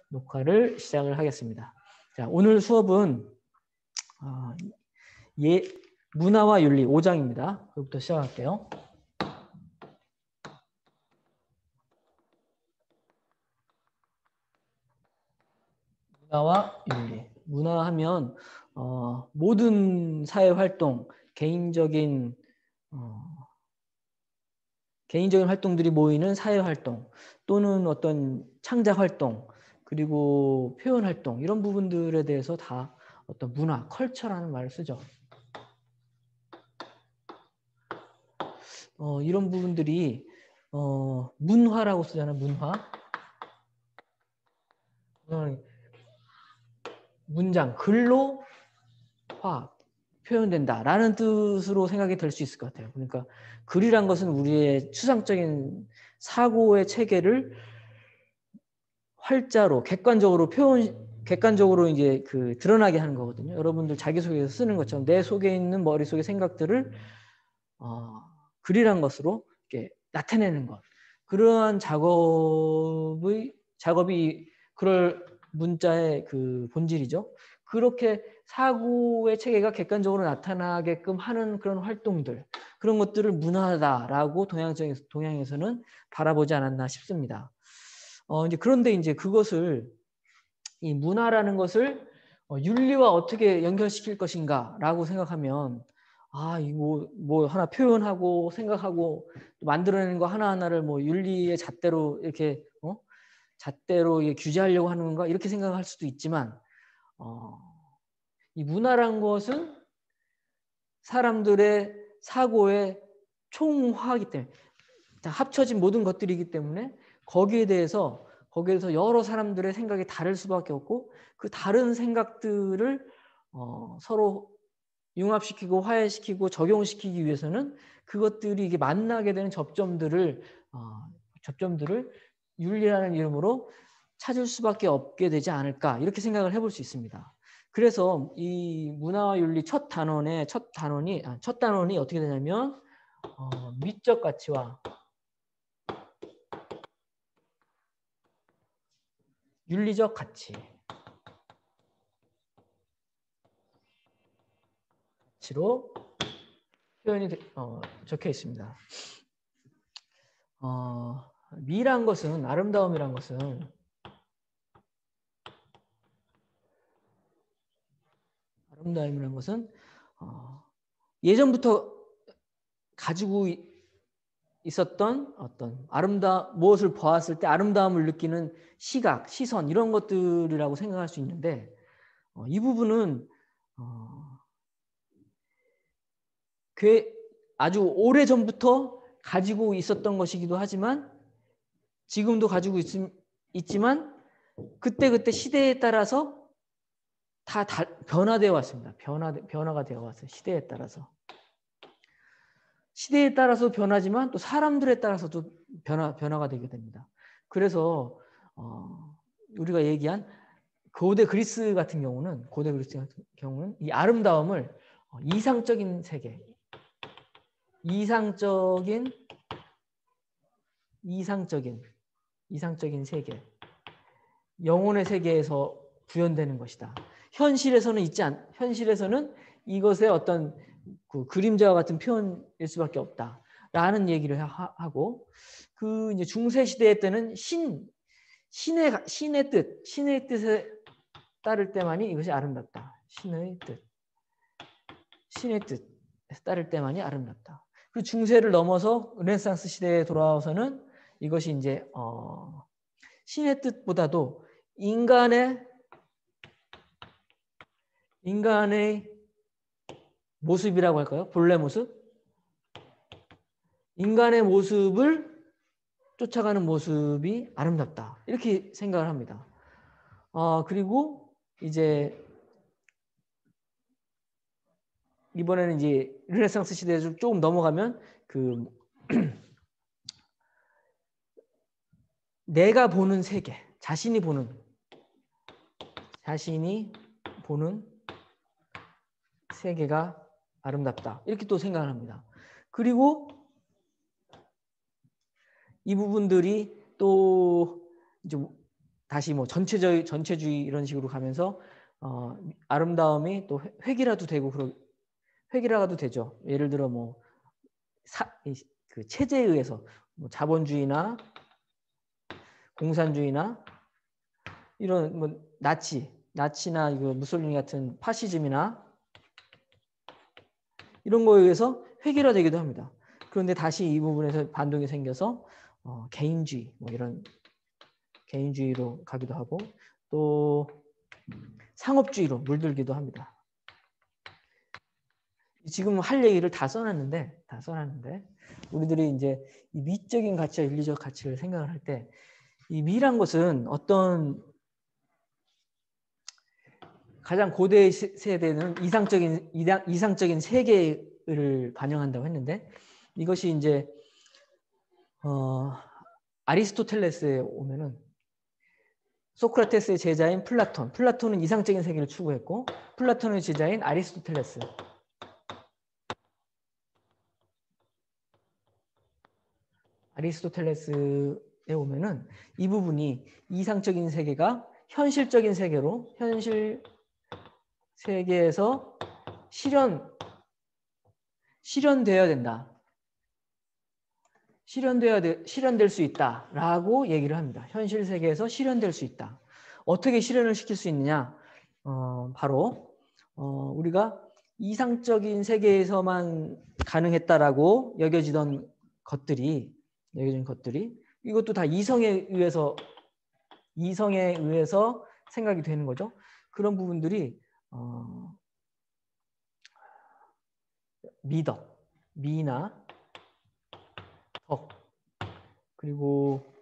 녹화를 시작을 하겠습니다. 자, 오늘 수업은 문화와 윤리 5장입니다. 그부터 시작할게요. 문화와 윤리. 문화하면 모든 사회 활동, 개인적인 활동들이 모이는 사회 활동 또는 어떤 창작 활동 그리고 표현 활동 이런 부분들에 대해서 다 어떤 문화, 컬처라는 말을 쓰죠. 이런 부분들이 문화라고 쓰잖아요. 문화. 문장, 글로 표현된다라는 뜻으로 생각이 될 수 있을 것 같아요. 그러니까 글이란 것은 우리의 추상적인 사고의 체계를 활자로 객관적으로 이제 드러나게 하는 거거든요. 여러분들 자기소개에서 쓰는 것처럼 내 속에 있는 머릿속의 생각들을 글이란 것으로 이렇게 나타내는 것. 그러한 작업이 그럴 문자의 본질이죠. 그렇게 사고의 체계가 객관적으로 나타나게끔 하는 그런 활동들, 그런 것들을 문화다라고 동양에서는 바라보지 않았나 싶습니다. 그런데 이제 그것을 이 문화라는 것을 윤리와 어떻게 연결시킬 것인가라고 생각하면 이거 뭐 하나 표현하고 생각하고 만들어내는 거 하나하나를 뭐 윤리의 잣대로 이렇게 잣대로 규제하려고 하는 건가 이렇게 생각할 수도 있지만 이 문화란 것은 사람들의 사고의 총화이기 때문에 다 합쳐진 모든 것들이기 때문에 거기에 대해서 여러 사람들의 생각이 다를 수밖에 없고 그 다른 생각들을 서로 융합시키고 화해시키고 적용시키기 위해서는 그것들이 이게 만나게 되는 접점들을 윤리라는 이름으로 찾을 수밖에 없게 되지 않을까 이렇게 생각을 해볼 수 있습니다. 그래서 이 문화와 윤리 첫 단원이 어떻게 되냐면 미적 가치와 윤리적 가치로 표현이 적혀 있습니다. 미란 것은 아름다움이란 것은 예전부터 가지고 있었던 어떤 무엇을 보았을 때 아름다움을 느끼는 시각, 시선 이런 것들이라고 생각할 수 있는데 이 부분은 아주 오래전부터 가지고 있었던 것이기도 하지만 지금도 가지고 있지만 그때 시대에 따라서 다 변화되어 왔습니다. 변화가 되어 왔어요. 시대에 따라서 변하지만 또 사람들에 따라서도 변화가 되게 됩니다. 그래서 우리가 얘기한 고대 그리스 같은 경우는 이 아름다움을 이상적인 세계, 이상적인 세계, 영혼의 세계에서 구현되는 것이다. 현실에서는 이것의 어떤 그림자와 같은 표현일 수밖에 없다라는 얘기를 하고 이제 중세 시대 때는 신의 뜻에 따를 때만이 이것이 아름답다. 신의 뜻에 따를 때만이 아름답다. 그 중세를 넘어서 르네상스 시대에 돌아와서는 이것이 이제 신의 뜻보다도 인간의 모습이라고 할까요? 본래 모습? 인간의 모습을 쫓아가는 모습이 아름답다. 이렇게 생각을 합니다. 그리고 이제 이번에는 이제 르네상스 시대에서 조금 넘어가면 내가 보는 세계, 자신이 보는 세계가 아름답다. 이렇게 또 생각을 합니다. 그리고 이 부분들이 또 이제 다시 뭐 전체주의 이런 식으로 가면서 아름다움이 또 획일화도 되고 획일화도 되죠. 예를 들어 뭐 그 체제에 의해서 뭐 자본주의나 공산주의나 이런 뭐 나치나 이거 무솔리니 같은 파시즘이나 이런 거에 의해서 획일화되기도 합니다. 그런데 다시 이 부분에서 반동이 생겨서 개인주의 뭐 이런 개인주의로 가기도 하고 또 상업주의로 물들기도 합니다. 지금 할 얘기를 다 써놨는데 우리들이 이제 이 미적인 가치와 윤리적 가치를 생각을 할 때 이 미란 것은 어떤 가장 고대 세대는 이상적인 세계를 반영한다고 했는데 이것이 이제 아리스토텔레스에 오면은 소크라테스의 제자인 플라톤은 이상적인 세계를 추구했고 플라톤의 제자인 아리스토텔레스에 오면은 이 부분이 이상적인 세계가 현실적인 세계로 현실 세계에서 실현되어야 된다. 실현될 수 있다라고 얘기를 합니다. 현실 세계에서 실현될 수 있다. 어떻게 실현을 시킬 수 있느냐? 바로 우리가 이상적인 세계에서만 가능했다라고 여겨진 것들이 이것도 다 이성에 의해서 생각이 되는 거죠. 그런 부분들이 미나 덕, 그리고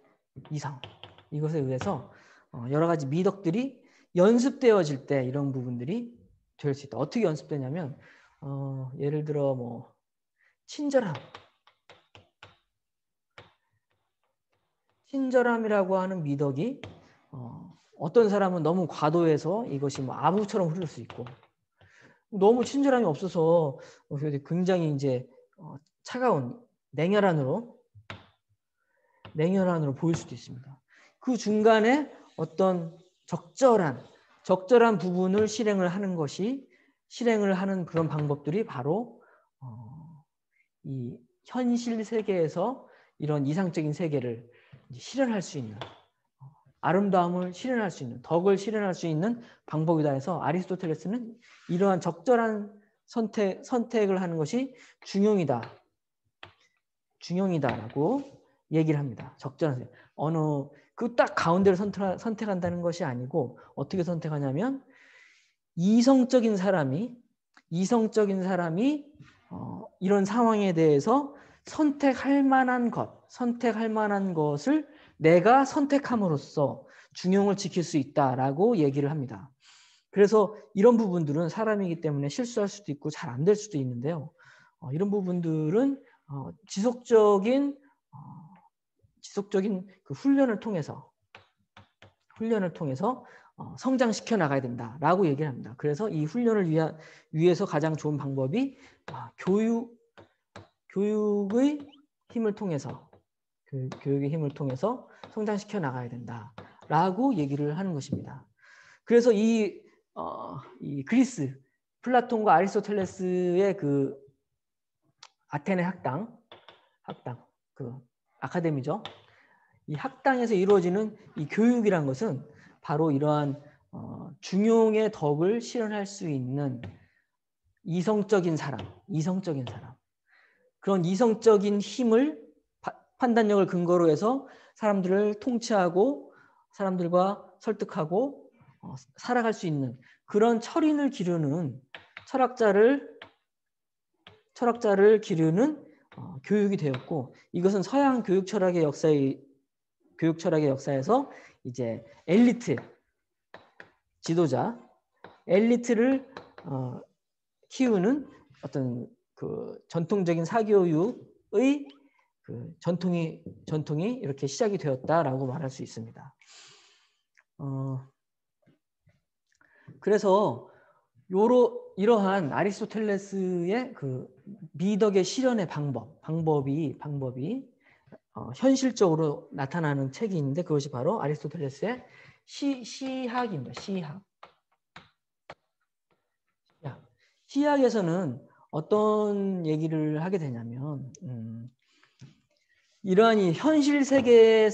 이상 이것에 의해서 여러 가지 미덕들이 연습되어질 때 이런 부분들이 될 수 있다. 어떻게 연습되냐면 예를 들어 뭐 친절함이라고 하는 미덕이 어떤 사람은 너무 과도해서 이것이 뭐 아부처럼 흐를 수 있고 너무 친절함이 없어서 굉장히 이제 차가운 냉혈한으로 보일 수도 있습니다. 그 중간에 어떤 적절한 부분을 실행을 하는 그런 방법들이 바로 이 현실 세계에서 이런 이상적인 세계를 실현할 수 있는 아름다움을 실현할 수 있는 덕을 실현할 수 있는 방법이다 해서 아리스토텔레스는 이러한 적절한 선택을 하는 것이 중용이다라고 얘기를 합니다. 적절한 그 딱 가운데를 선택한다는 것이 아니고 어떻게 선택하냐면 이성적인 사람이 이런 상황에 대해서 선택할 만한 것을 내가 선택함으로써 중용을 지킬 수 있다라고 얘기를 합니다. 그래서 이런 부분들은 사람이기 때문에 실수할 수도 있고 잘 안 될 수도 있는데요. 이런 부분들은 지속적인 그 훈련을 통해서 성장시켜 나가야 된다라고 얘기를 합니다. 그래서 이 훈련을 위해서 가장 좋은 방법이 교육의 힘을 통해서 성장시켜 나가야 된다라고 얘기를 하는 것입니다. 그래서 이 그리스 플라톤과 아리스토텔레스의 그 아테네 학당 그 아카데미죠. 이 학당에서 이루어지는 이 교육이란 것은 바로 이러한 중용의 덕을 실현할 수 있는 이성적인 사람 그런 이성적인 힘을 판단력을 근거로 해서 사람들을 통치하고 사람들과 설득하고 살아갈 수 있는 그런 철인을 기르는 철학자를 기르는 교육이 되었고 이것은 서양 교육 철학의 역사에서 이제 엘리트 지도자 엘리트를 키우는 어떤 그 전통적인 사교육의 그 전통이 이렇게 시작이 되었다라고 말할 수 있습니다. 그래서 이러한 아리스토텔레스의 그 미덕의 실현의 방법이 현실적으로 나타나는 책이 있는데 그것이 바로 아리스토텔레스의 시학입니다. 시학. 시학에서는 어떤 얘기를 하게 되냐면 이러한 이 현실 세계의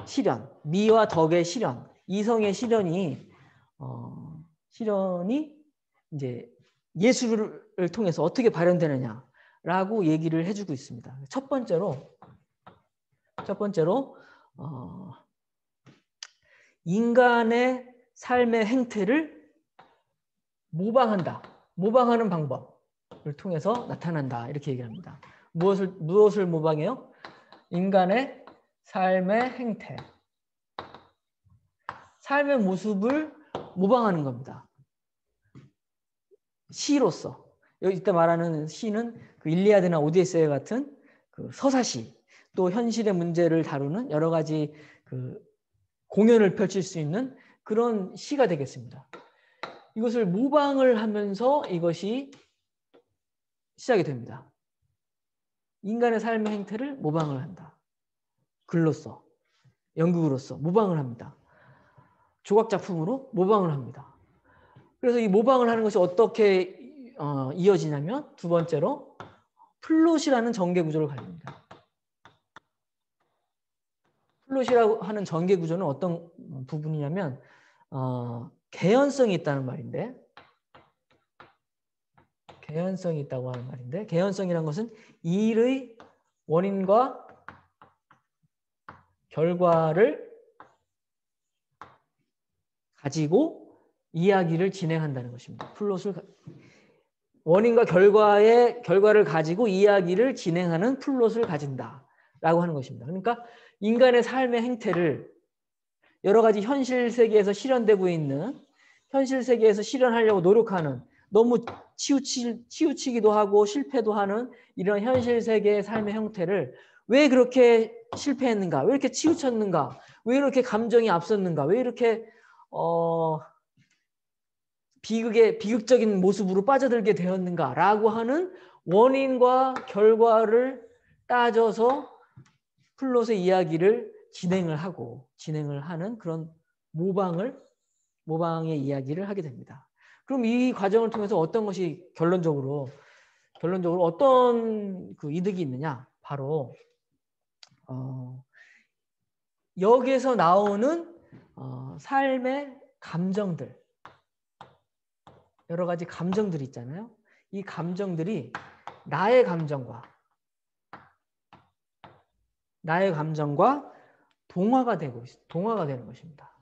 실현, 미와 덕의 실현, 이성의 실현이 이제 예술을 통해서 어떻게 발현되느냐라고 얘기를 해주고 있습니다. 첫 번째로 인간의 삶의 행태를 모방하는 방법을 통해서 나타난다. 이렇게 얘기합니다. 무엇을 모방해요? 인간의 삶의 행태. 삶의 모습을 모방하는 겁니다. 시로서. 여기 이때 말하는 시는 그 일리아드나 오디세이 같은 그 서사시, 또 현실의 문제를 다루는 여러 가지 그 공연을 펼칠 수 있는 그런 시가 되겠습니다. 이것을 모방을 하면서 이것이 시작이 됩니다. 인간의 삶의 행태를 모방을 한다. 글로써, 연극으로서 모방을 합니다. 조각작품으로 모방을 합니다. 그래서 이 모방을 하는 것이 어떻게 이어지냐면 두 번째로 플롯이라는 전개구조를 가집니다. 플롯이라고 하는 전개구조는 어떤 부분이냐면 개연성이 있다는 말인데, 개연성이 있다고 하는 말인데, 개연성이라는 것은 일의 원인과 결과를 가지고 이야기를 진행한다는 것입니다. 플롯을 원인과 결과를 가지고 이야기를 진행하는 플롯을 가진다라고 하는 것입니다. 그러니까 인간의 삶의 행태를 여러 가지 현실 세계에서 실현되고 있는, 현실 세계에서 실현하려고 노력하는, 너무 치우치기도 하고 실패도 하는 이런 현실 세계의 삶의 형태를 왜 그렇게 실패했는가, 왜 이렇게 치우쳤는가, 왜 이렇게 감정이 앞섰는가, 왜 이렇게 비극적인 모습으로 빠져들게 되었는가라고 하는 원인과 결과를 따져서 플롯의 이야기를 진행을 하는 그런 모방의 이야기를 하게 됩니다. 그럼 이 과정을 통해서 어떤 것이 결론적으로 어떤 그 이득이 있느냐? 바로 여기에서 나오는 삶의 감정들, 여러 가지 감정들이 있잖아요. 이 감정들이 나의 감정과 동화가 되는 것입니다.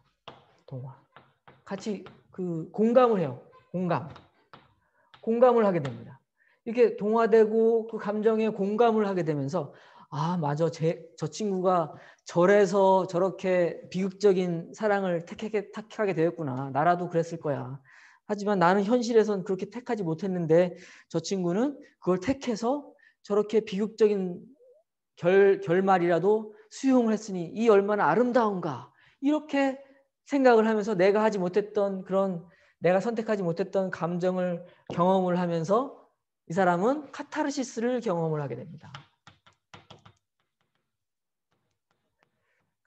동화. 같이 그 공감을 해요. 공감을 하게 됩니다. 이렇게 동화되고 그 감정에 공감을 하게 되면서 아, 맞아. 저 친구가 절에서 저렇게 비극적인 사랑을 택하게 되었구나. 나라도 그랬을 거야. 하지만 나는 현실에선 그렇게 택하지 못했는데 저 친구는 그걸 택해서 저렇게 비극적인 결말이라도 수용을 했으니 이 얼마나 아름다운가. 이렇게 생각을 하면서 내가 선택하지 못했던 감정을 경험을 하면서 이 사람은 카타르시스를 경험을 하게 됩니다.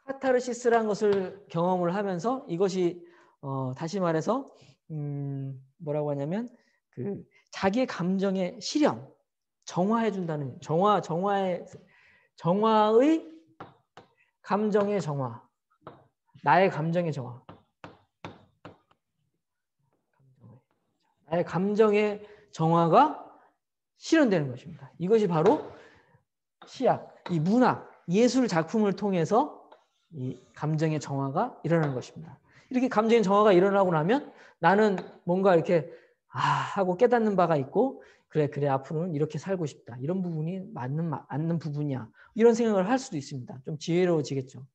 카타르시스라는 것을 경험을 하면서 이것이 다시 말해서 뭐라고 하냐면 그 자기의 감정의 실현, 정화해준다는 정화의 감정의 정화, 나의 감정의 정화, 나의 감정의 정화가 실현되는 것입니다. 이것이 바로 시학, 이 문학, 예술 작품을 통해서 이 감정의 정화가 일어나는 것입니다. 이렇게 감정의 정화가 일어나고 나면 나는 뭔가 이렇게 하고 깨닫는 바가 있고 그래 앞으로는 이렇게 살고 싶다. 이런 부분이 맞는 부분이야. 이런 생각을 할 수도 있습니다. 좀 지혜로워지겠죠.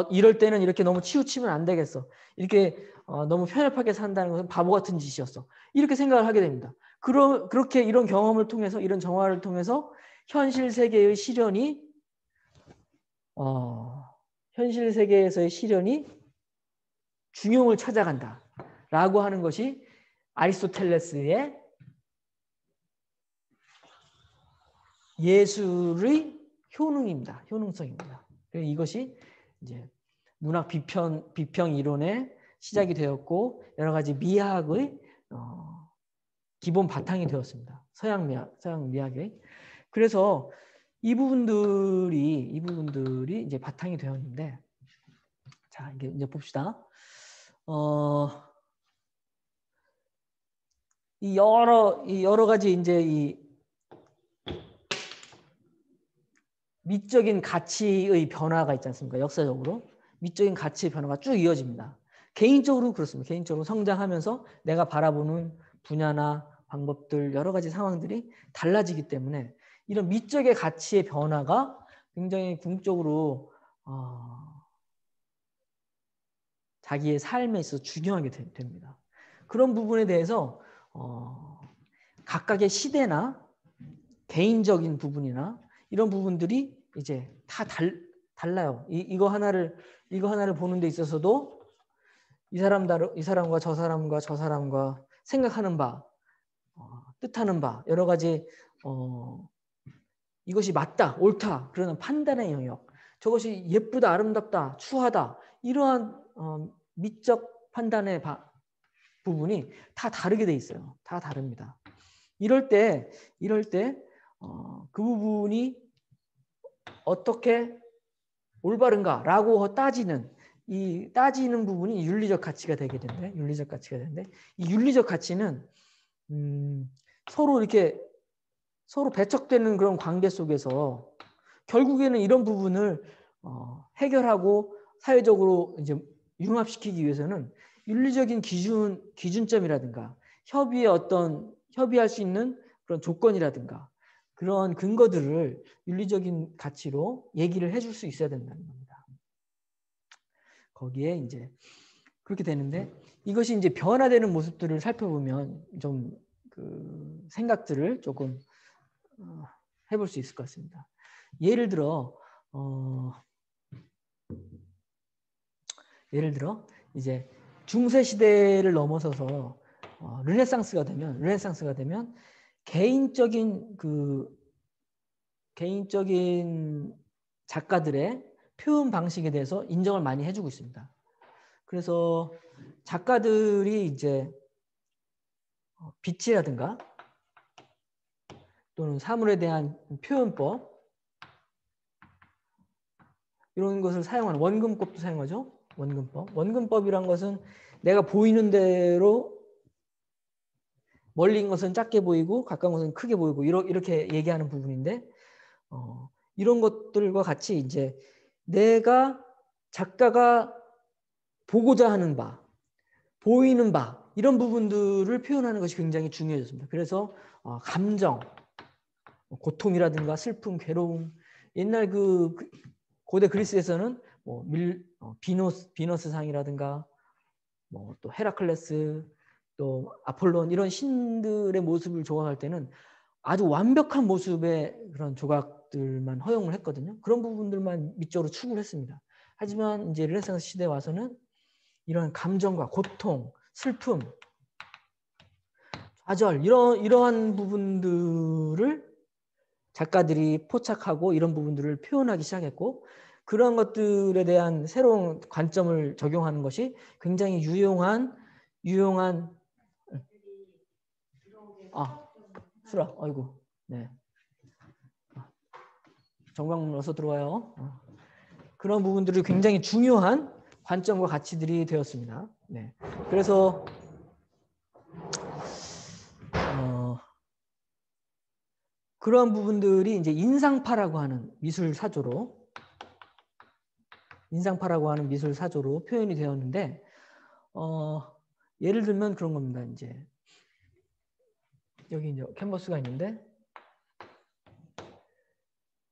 이럴 때는 이렇게 너무 치우치면 안 되겠어. 이렇게 너무 편협하게 산다는 것은 바보 같은 짓이었어. 이렇게 생각을 하게 됩니다. 그렇게 이런 경험을 통해서, 이런 정화를 통해서 현실 세계의 실현이 현실 세계에서의 실현이 중용을 찾아간다라고 하는 것이 아리스토텔레스의 예술의 효능성입니다. 이것이 이제 문학 비평 이론의 시작이 되었고 여러 가지 미학의 기본 바탕이 되었습니다. 서양 미학의. 그래서 이 부분들이 이제 바탕이 되었는데, 자 이제 봅시다. 이 여러 가지 이제 이 미적인 가치의 변화가 있지 않습니까? 역사적으로 미적인 가치의 변화가 쭉 이어집니다. 개인적으로 그렇습니다. 개인적으로 성장하면서 내가 바라보는 분야나 방법들 여러 가지 상황들이 달라지기 때문에 이런 미적의 가치의 변화가 굉장히 궁극적으로 자기의 삶에 있어서 중요하게 됩니다. 그런 부분에 대해서 각각의 시대나 개인적인 부분이나 이런 부분들이 이제 다 달라요. 이거 하나를 보는 데 있어서도 이 사람과 저 사람과 생각하는 바, 뜻하는 바 여러 가지 이것이 맞다, 옳다 그러는 판단의 영역, 저것이 예쁘다, 아름답다, 추하다 이러한 미적 판단의 부분이 다 다르게 돼 있어요. 다 다릅니다. 이럴 때 그 부분이 어떻게 올바른가라고 따지는 부분이 윤리적 가치가 되게 되는데, 이 윤리적 가치는 서로 배척되는 그런 관계 속에서 결국에는 이런 부분을 해결하고 사회적으로 이제 융합시키기 위해서는 윤리적인 기준점이라든가 협의할 수 있는 그런 조건이라든가 그런 근거들을 윤리적인 가치로 얘기를 해줄 수 있어야 된다는 겁니다. 거기에 이제 그렇게 되는데, 이것이 이제 변화되는 모습들을 살펴보면 좀 그 생각들을 조금 해볼 수 있을 것 같습니다. 예를 들어 이제 중세 시대를 넘어서서 르네상스가 되면 개인적인 작가들의 표현 방식에 대해서 인정을 많이 해주고 있습니다. 그래서 작가들이 이제 빛이라든가 또는 사물에 대한 표현법 이런 것을 사용하는 원근법도 사용하죠. 원근법이란 것은 내가 보이는 대로 멀린 것은 작게 보이고 가까운 것은 크게 보이고 이렇게 얘기하는 부분인데, 이런 것들과 같이 이제 작가가 보고자 하는 바, 보이는 바 이런 부분들을 표현하는 것이 굉장히 중요해졌습니다. 그래서 감정, 고통이라든가 슬픔, 괴로움, 옛날 고대 그리스에서는 비너스상이라든가 또 헤라클레스, 또 아폴론 이런 신들의 모습을 조각할 때는 아주 완벽한 모습의 그런 조각들만 허용을 했거든요. 그런 부분들만 미적으로 추구를 했습니다. 하지만 이제 르네상스 시대에 와서는 이런 감정과 고통, 슬픔, 좌절 이러한 부분들을 작가들이 포착하고 이런 부분들을 표현하기 시작했고, 그런 것들에 대한 새로운 관점을 적용하는 것이 굉장히 유용한 수라, 아이고, 네. 정광문 어서 들어와요. 그런 부분들이 굉장히 중요한 관점과 가치들이 되었습니다. 네. 그래서 그런 부분들이 이제 인상파라고 하는 미술 사조로 표현이 되었는데, 예를 들면 그런 겁니다. 이제 여기 이제 캔버스가 있는데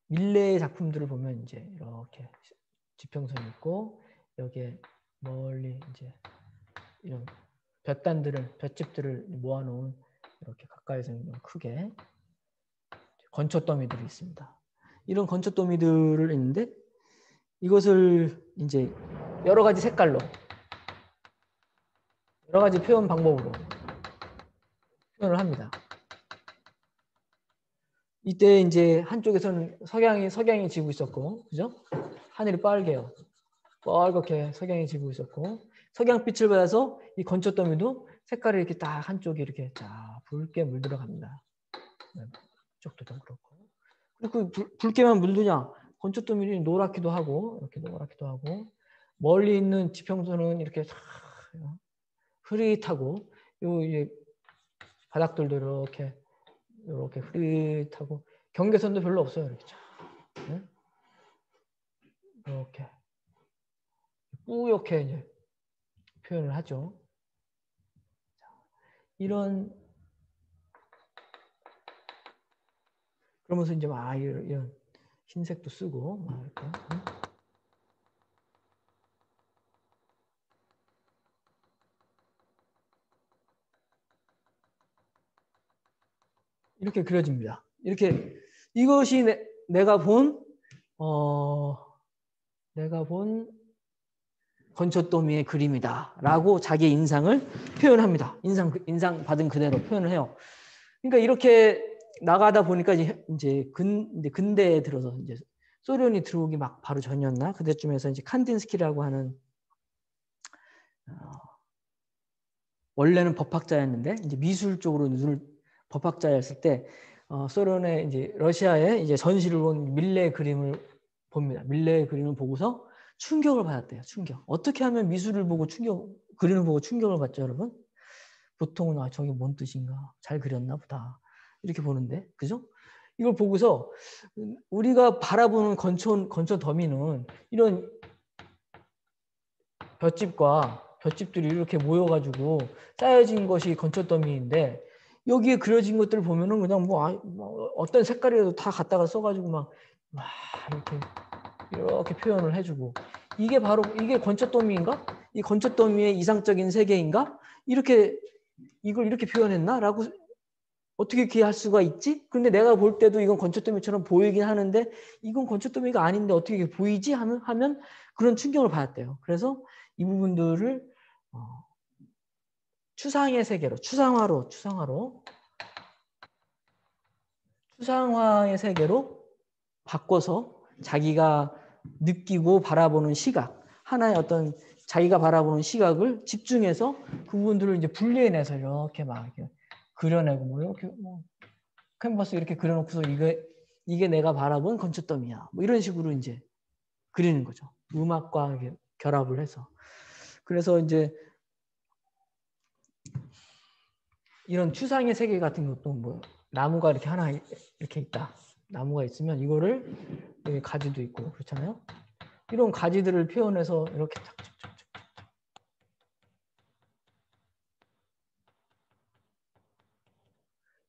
밀레의 작품들을 보면 이제 이렇게 지평선이 있고 여기에 멀리 이제 이런 볏집들을 모아놓은 이렇게 가까이서 크게 건초더미들이 있습니다. 이런 건초더미들을 있는데 이것을 이제 여러 가지 색깔로 여러 가지 표현 방법으로 표현을 합니다. 이때 이제 한쪽에서는 석양이 지고 있었고, 그죠? 하늘이 빨개요. 빨갛게 석양이 지고 있었고 석양빛을 받아서 이 건초더미도 색깔이 이렇게 딱 한쪽이 이렇게 쫙 붉게 물들어갑니다. 이쪽도 좀 그렇고. 그 붉게만 물드냐? 건초더미는 노랗기도 하고 이렇게 노랗기도 하고 멀리 있는 지평선은 이렇게 흐릿하고 요 이제 바닥들도 이렇게 흐릿하고 경계선도 별로 없어요. 이렇게 네? 이렇게 뿌옇게 이제 표현을 하죠. 이런 그러면서 이제 막 이런 흰색도 쓰고 막 이렇게. 이렇게 그려집니다. 이렇게 이것이 내가 본 건초더미의 그림이다라고 자기의 인상을 표현합니다. 인상 받은 그대로 표현을 해요. 그러니까 이렇게 나가다 보니까 이제 근대에 들어서 이제 소련이 들어오기 막 바로 전이었나 그때쯤에서 이제 칸딘스키라고 하는 원래는 법학자였는데 이제 미술 쪽으로 눈을 법학자였을 때 소련의 이제 러시아의 이제 전시를 본 밀레의 그림을 봅니다. 밀레의 그림을 보고서 충격을 받았대요. 충격. 어떻게 하면 미술을 보고 그림을 보고 충격을 받죠, 여러분? 보통은 저게 뭔 뜻인가? 잘 그렸나 보다. 이렇게 보는데, 그죠? 이걸 보고서 우리가 바라보는 건초 더미는 이런 볏짚들이 이렇게 모여가지고 쌓여진 것이 건초 더미인데 여기에 그려진 것들을 보면은 그냥 뭐 어떤 색깔이라도 다 갖다가 써가지고 막 이렇게 표현을 해주고 이게 건초 더미인가? 이 건초 더미의 이상적인 세계인가? 이걸 이렇게 표현했나?라고 어떻게 이렇게 할 수가 있지? 근데 내가 볼 때도 이건 건초 더미처럼 보이긴 하는데 이건 건초 더미가 아닌데 어떻게 이게 보이지? 하면 그런 충격을 받았대요. 그래서 이 부분들을 추상의 세계로 추상화의 세계로 바꿔서 자기가 느끼고 바라보는 시각 하나의 어떤 자기가 바라보는 시각을 집중해서 그 부분들을 이제 분리해내서 이렇게 막 이렇게 그려내고 뭐 이렇게 뭐 캔버스 이렇게 그려놓고서 이게 내가 바라본 건초더미야 뭐 이런 식으로 이제 그리는 거죠. 음악과 결합을 해서. 그래서 이제 이런 추상의 세계 같은 것도 뭐 나무가 이렇게 하나 이렇게 있다. 나무가 있으면 이거를 여기 가지도 있고 그렇잖아요. 이런 가지들을 표현해서 이렇게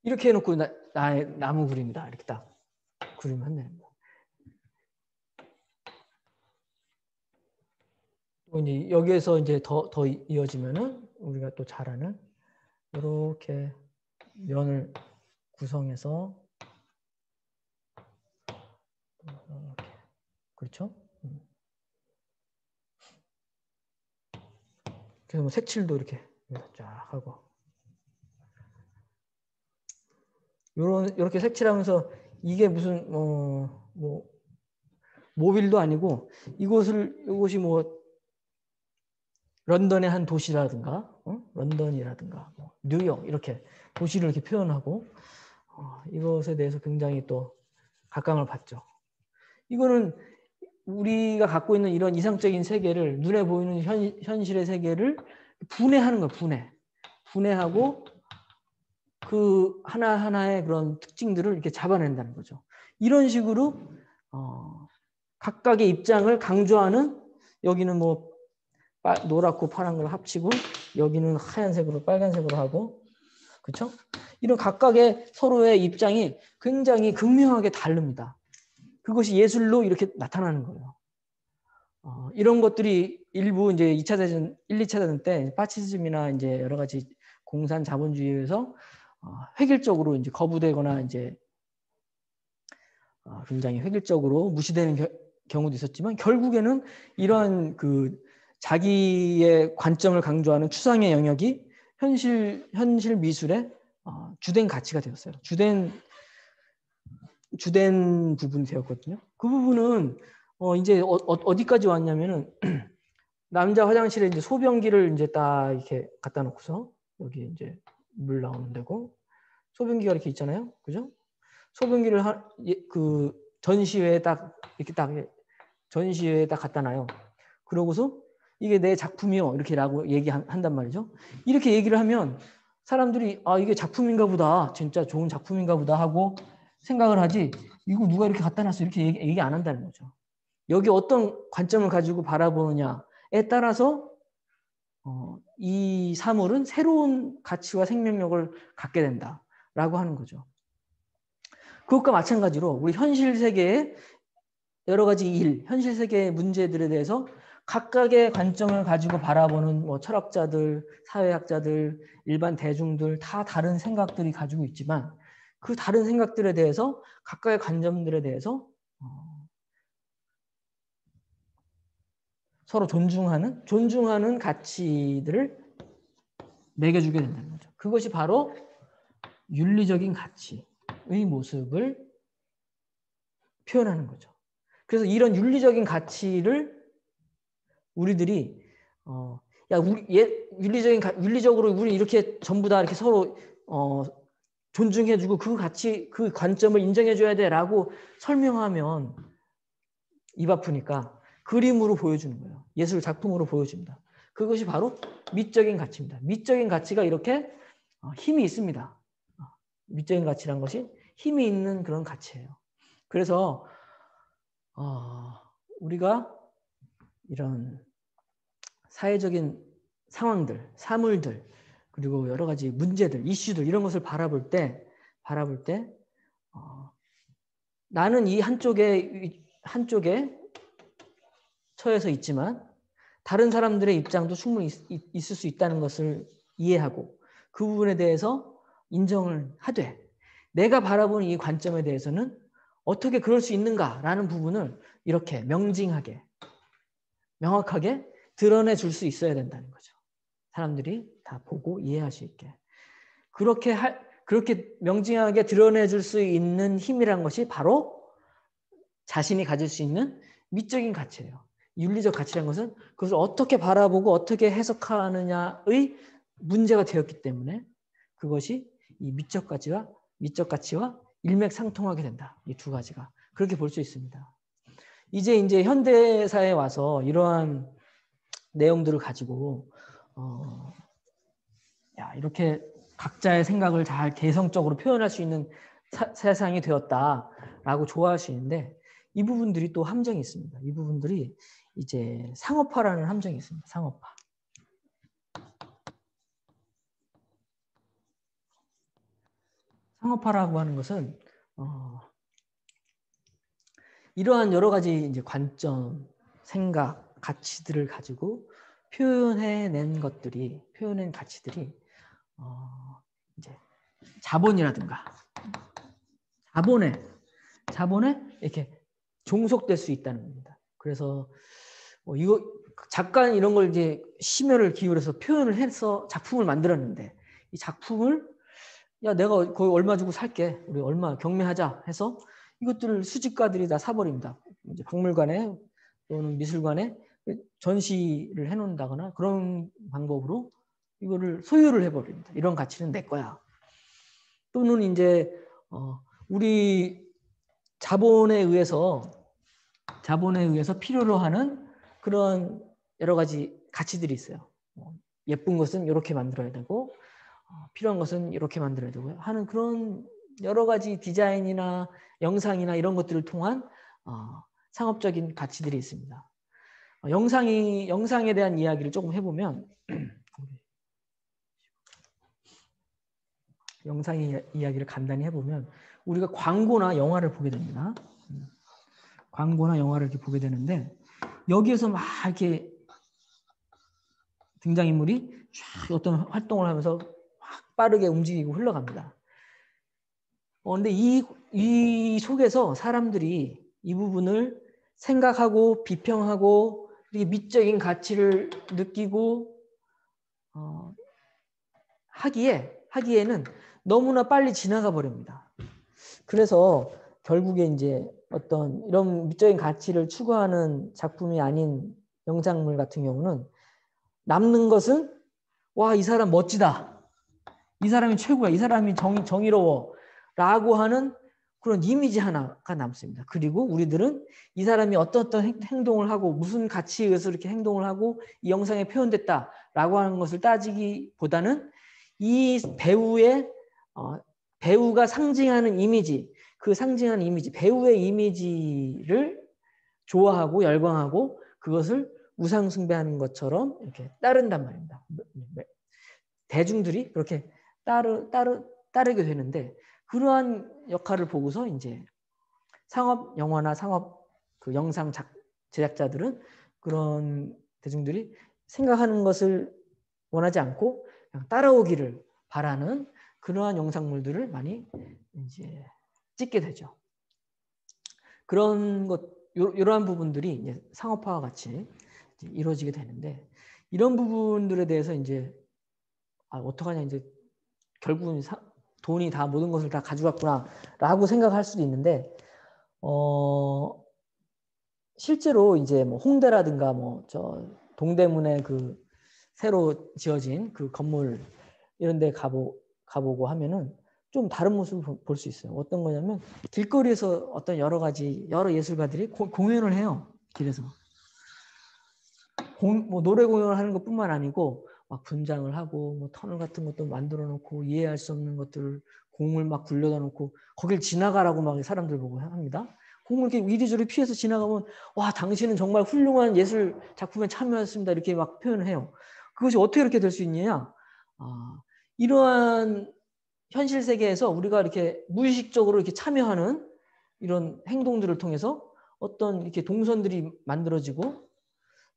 이렇게 해놓고 나의 나무 그림이다. 이렇게 딱 그림을 한다는 거. 또 이제 여기에서 이제 더 이어지면은 우리가 또 잘 아는 이렇게 면을 구성해서 이렇게 그렇죠? 그래서 뭐 색칠도 이렇게 쫙 하고 이렇게 색칠하면서 이게 무슨 뭐 모빌도 아니고 이곳이 뭐 런던의 한 도시라든가 런던이라든가 뭐 뉴욕 이렇게 도시를 이렇게 표현하고 이것에 대해서 굉장히 또 각광을 받죠. 이거는 우리가 갖고 있는 이런 이상적인 세계를 눈에 보이는 현실의 세계를 분해하는 거예요. 분해하고 그 하나하나의 그런 특징들을 이렇게 잡아낸다는 거죠. 이런 식으로 각각의 입장을 강조하는 여기는 뭐 노랗고 파란 걸 합치고 여기는 하얀색으로 빨간색으로 하고 그렇죠? 이런 각각의 서로의 입장이 굉장히 극명하게 다릅니다. 그것이 예술로 이렇게 나타나는 거예요. 이런 것들이 일부 이제 2차 대전, 1, 2차 대전 때 파시즘이나 이제 여러 가지 공산 자본주의에서 획일적으로 이제 거부되거나 이제 굉장히 획일적으로 무시되는 경우도 있었지만 결국에는 이러한 그 자기의 관점을 강조하는 추상의 영역이 현실 미술의 주된 가치가 되었어요. 주된 부분이 되었거든요. 그 부분은 이제 어디까지 왔냐면은 남자 화장실에 이제 소변기를 이제 딱 이렇게 갖다 놓고서 여기 이제 물 나오는 데고 소변기가 이렇게 있잖아요. 그죠? 소변기를 그 전시회에 딱 이렇게 딱 전시회에 딱 갖다 놔요. 그러고서 이게 내 작품이요. 이렇게라고 얘기한단 말이죠. 이렇게 얘기를 하면 사람들이 아 이게 작품인가 보다. 진짜 좋은 작품인가 보다 하고 생각을 하지. 이거 누가 이렇게 갖다 놨어. 이렇게 얘기 안 한다는 거죠. 여기 어떤 관점을 가지고 바라보느냐에 따라서 이 사물은 새로운 가치와 생명력을 갖게 된다라고 하는 거죠. 그것과 마찬가지로 우리 현실 세계의 여러 가지 현실 세계의 문제들에 대해서 각각의 관점을 가지고 바라보는 뭐 철학자들, 사회학자들, 일반 대중들 다 다른 생각들이 가지고 있지만 그 다른 생각들에 대해서 각각의 관점들에 대해서 서로 존중하는 가치들을 매겨주게 된다는 거죠. 그것이 바로 윤리적인 가치의 모습을 표현하는 거죠. 그래서 이런 윤리적인 가치를 우리들이 윤리적으로 우리 이렇게 전부 다 이렇게 서로 존중해주고 그 가치, 그 관점을 인정해줘야 돼라고 설명하면 입 아프니까 그림으로 보여주는 거예요. 예술 작품으로 보여줍니다. 그것이 바로 미적인 가치입니다. 미적인 가치가 이렇게 힘이 있습니다. 미적인 가치란 것이 힘이 있는 그런 가치예요. 그래서 우리가 이런 사회적인 상황들, 사물들, 그리고 여러 가지 문제들, 이슈들 이런 것을 바라볼 때 나는 이 한쪽에 처해서 있지만 다른 사람들의 입장도 충분히 있을 수 있다는 것을 이해하고 그 부분에 대해서 인정을 하되 내가 바라보는 이 관점에 대해서는 어떻게 그럴 수 있는가라는 부분을 이렇게 명징하게 명확하게 드러내 줄 수 있어야 된다는 거죠. 사람들이 다 보고 이해할 수 있게. 그렇게 명징하게 드러내 줄 수 있는 힘이란 것이 바로 자신이 가질 수 있는 미적인 가치예요. 윤리적 가치란 것은 그것을 어떻게 바라보고 어떻게 해석하느냐의 문제가 되었기 때문에 그것이 이 미적 가치와 일맥상통하게 된다. 이 두 가지가. 그렇게 볼 수 있습니다. 이제 현대사에 와서 이러한 내용들을 가지고 이렇게 각자의 생각을 잘 개성적으로 표현할 수 있는 세상이 되었다라고 좋아할 수 있는데 이 부분들이 또 함정이 있습니다. 이 부분들이 이제 상업화라는 함정이 있습니다. 상업화. 상업화라고 하는 것은 이러한 여러 가지 이제 관점, 생각, 가치들을 가지고 표현해낸 가치들이 이제 자본이라든가 자본에 이렇게 종속될 수 있다는 겁니다. 그래서 이거 작가는 이런 걸 이제 심혈을 기울여서 표현을 해서 작품을 만들었는데 이 작품을 내가 거기 얼마 주고 살게, 우리 얼마 경매하자 해서 이것들을 수집가들이 다 사버립니다. 이제 박물관에 또는 미술관에 전시를 해놓는다거나 그런 방법으로 이거를 소유를 해버립니다. 이런 가치는 내 거야. 또는 이제 우리 자본에 의해서 필요로 하는 그런 여러 가지 가치들이 있어요. 예쁜 것은 이렇게 만들어야 되고 필요한 것은 이렇게 만들어야 되고 하는 그런 여러 가지 디자인이나 영상이나 이런 것들을 통한 상업적인 가치들이 있습니다. 영상에 대한 이야기를 조금 해보면 영상의 이야기를 간단히 해보면 우리가 광고나 영화를 보게 됩니다. 광고나 영화를 이렇게 보게 되는데 여기에서 막 이렇게 등장인물이 쫙 어떤 활동을 하면서 막 빠르게 움직이고 흘러갑니다. 근데 이 속에서 사람들이 이 부분을 생각하고 비평하고 미적인 가치를 느끼고 하기에는 너무나 빨리 지나가 버립니다. 그래서 결국에 이제 어떤 이런 미적인 가치를 추구하는 작품이 아닌 영상물 같은 경우는 남는 것은 와, 이 사람 멋지다. 이 사람이 최고야. 이 사람이 정의로워. 라고 하는 그런 이미지 하나가 남습니다. 그리고 우리들은 이 사람이 어떤 행동을 하고 무슨 가치에 의해서 이렇게 행동을 하고 이 영상에 표현됐다라고 하는 것을 따지기보다는 이 배우가 상징하는 이미지, 그 상징하는 이미지, 배우의 이미지를 좋아하고 열광하고 그것을 우상숭배하는 것처럼 이렇게 따른단 말입니다. 대중들이 그렇게 따르게 되는데 그러한 역할을 보고서 이제 상업 영화나 상업 그 영상 제작자들은 그런 대중들이 생각하는 것을 원하지 않고 그냥 따라오기를 바라는 그러한 영상물들을 많이 이제 찍게 되죠. 그런 것 이러한 부분들이 이제 상업화와 같이 이제 이루어지게 되는데 이런 부분들에 대해서 이제 어떡하냐 이제 결국은 돈이 다 모든 것을 다 가져갔구나라고 생각할 수도 있는데 실제로 이제 뭐 홍대라든가 뭐 저 동대문에 그 새로 지어진 그 건물 이런 데 가보고 하면은 좀 다른 모습을 볼 수 있어요. 어떤 거냐면 길거리에서 어떤 여러 예술가들이 공연을 해요. 길에서. 뭐 노래 공연을 하는 것뿐만 아니고 막 분장을 하고 뭐 터널 같은 것도 만들어 놓고 이해할 수 없는 것들을 공을 막 굴려다 놓고 거길 지나가라고 막 사람들 보고 합니다. 공을 이렇게 이리저리 피해서 지나가면 와 당신은 정말 훌륭한 예술 작품에 참여했습니다 이렇게 막 표현을 해요. 그것이 어떻게 이렇게 될 수 있느냐? 이러한 현실 세계에서 우리가 이렇게 무의식적으로 이렇게 참여하는 이런 행동들을 통해서 어떤 이렇게 동선들이 만들어지고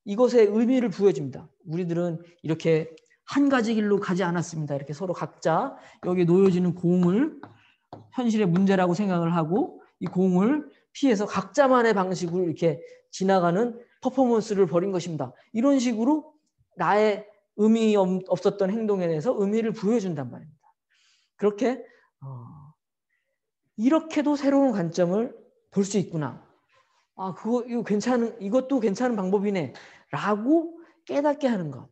이것에 의미를 부여줍니다. 우리들은 이렇게 한 가지 길로 가지 않았습니다. 이렇게 서로 각자 여기 놓여지는 공을 현실의 문제라고 생각을 하고 이 공을 피해서 각자만의 방식으로 이렇게 지나가는 퍼포먼스를 벌인 것입니다. 이런 식으로 나의 의미 없었던 행동에 대해서 의미를 부여준단 말입니다. 그렇게 이렇게도 새로운 관점을 볼 수 있구나. 이것도 괜찮은 방법이네. 라고 깨닫게 하는 것.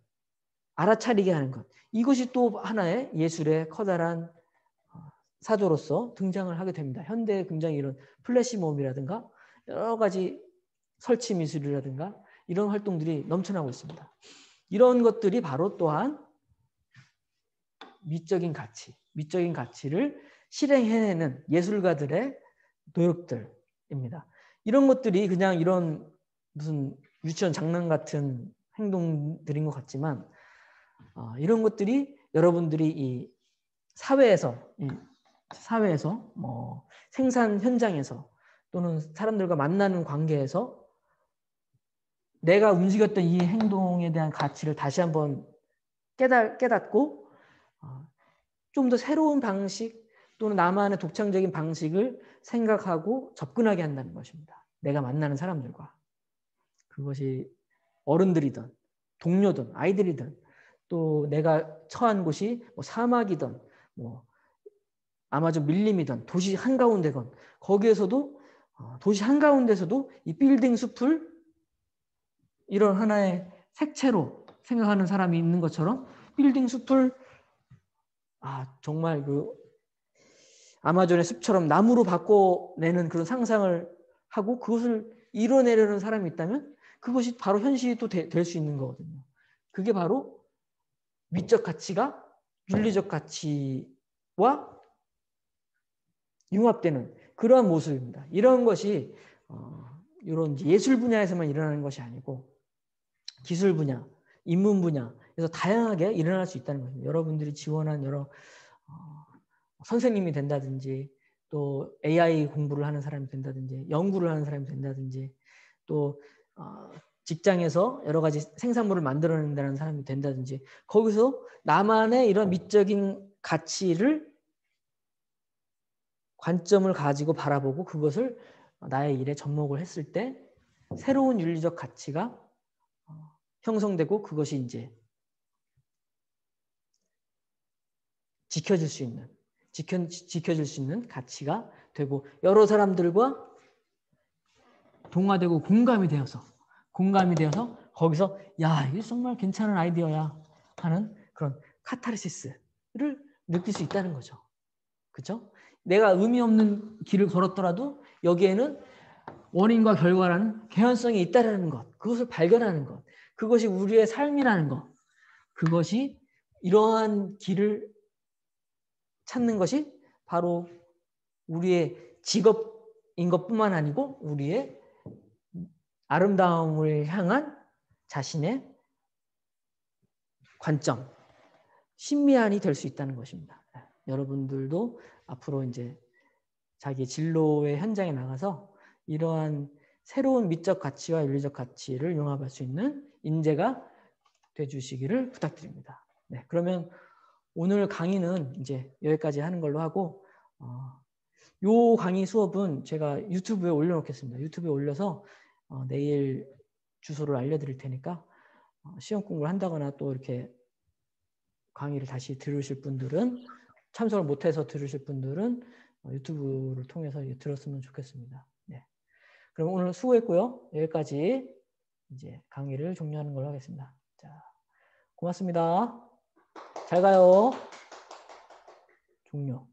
알아차리게 하는 것. 이것이 또 하나의 예술의 커다란 사조로서 등장을 하게 됩니다. 현대에 굉장히 이런 플래시몹이라든가 여러 가지 설치 미술이라든가 이런 활동들이 넘쳐나고 있습니다. 이런 것들이 바로 또한 미적인 가치를 실행해내는 예술가들의 노력들입니다. 이런 것들이 그냥 이런 무슨 유치원 장난 같은 행동들인 것 같지만 이런 것들이 여러분들이 이 사회에서 뭐 생산 현장에서 또는 사람들과 만나는 관계에서 내가 움직였던 이 행동에 대한 가치를 다시 한번 깨닫고 좀 더 새로운 방식 또는 나만의 독창적인 방식을 생각하고 접근하게 한다는 것입니다. 내가 만나는 사람들과. 그것이 어른들이든 동료든 아이들이든 또 내가 처한 곳이 뭐 사막이든 뭐 아마존 밀림이든 도시 한가운데건 거기에서도 도시 한가운데서도 이 빌딩 숲을 이런 하나의 색채로 생각하는 사람이 있는 것처럼 빌딩 숲을 정말 그 아마존의 숲처럼 나무로 바꿔내는 그런 상상을 하고 그것을 이뤄내려는 사람이 있다면 그것이 바로 현실이 또 될 수 있는 거거든요. 그게 바로 미적 가치가 윤리적 가치와 융합되는 그러한 모습입니다. 이런 것이 이런 예술 분야에서만 일어나는 것이 아니고 기술 분야, 인문 분야에서 다양하게 일어날 수 있다는 것입니다. 여러분들이 지원한 여러 선생님이 된다든지 또 AI 공부를 하는 사람이 된다든지 연구를 하는 사람이 된다든지 또 직장에서 여러 가지 생산물을 만들어낸다는 사람이 된다든지 거기서 나만의 이런 미적인 가치를 관점을 가지고 바라보고 그것을 나의 일에 접목을 했을 때 새로운 윤리적 가치가 형성되고 그것이 이제 지켜질 수 있는 가치가 되고 여러 사람들과 동화되고 공감이 되어서 거기서 야, 이게 정말 괜찮은 아이디어야 하는 그런 카타르시스를 느낄 수 있다는 거죠. 그렇죠? 내가 의미 없는 길을 걸었더라도 여기에는 원인과 결과라는 개연성이 있다는 것, 그것을 발견하는 것, 그것이 우리의 삶이라는 것, 그것이 이러한 길을 찾는 것이 바로 우리의 직업인 것뿐만 아니고 우리의 아름다움을 향한 자신의 관점, 신미안이 될 수 있다는 것입니다. 여러분들도 앞으로 이제 자기 진로의 현장에 나가서 이러한 새로운 미적 가치와 윤리적 가치를 융합할 수 있는 인재가 되주시기를 부탁드립니다. 네, 그러면 오늘 강의는 이제 여기까지 하는 걸로 하고 요 강의 수업은 제가 유튜브에 올려놓겠습니다. 유튜브에 올려서 내일 주소를 알려드릴 테니까 시험 공부를 한다거나 또 이렇게 강의를 다시 들으실 분들은 참석을 못해서 들으실 분들은 유튜브를 통해서 들었으면 좋겠습니다. 네. 그럼 오늘 수고했고요. 여기까지 이제 강의를 종료하는 걸로 하겠습니다. 자, 고맙습니다. 잘 가요. 종료.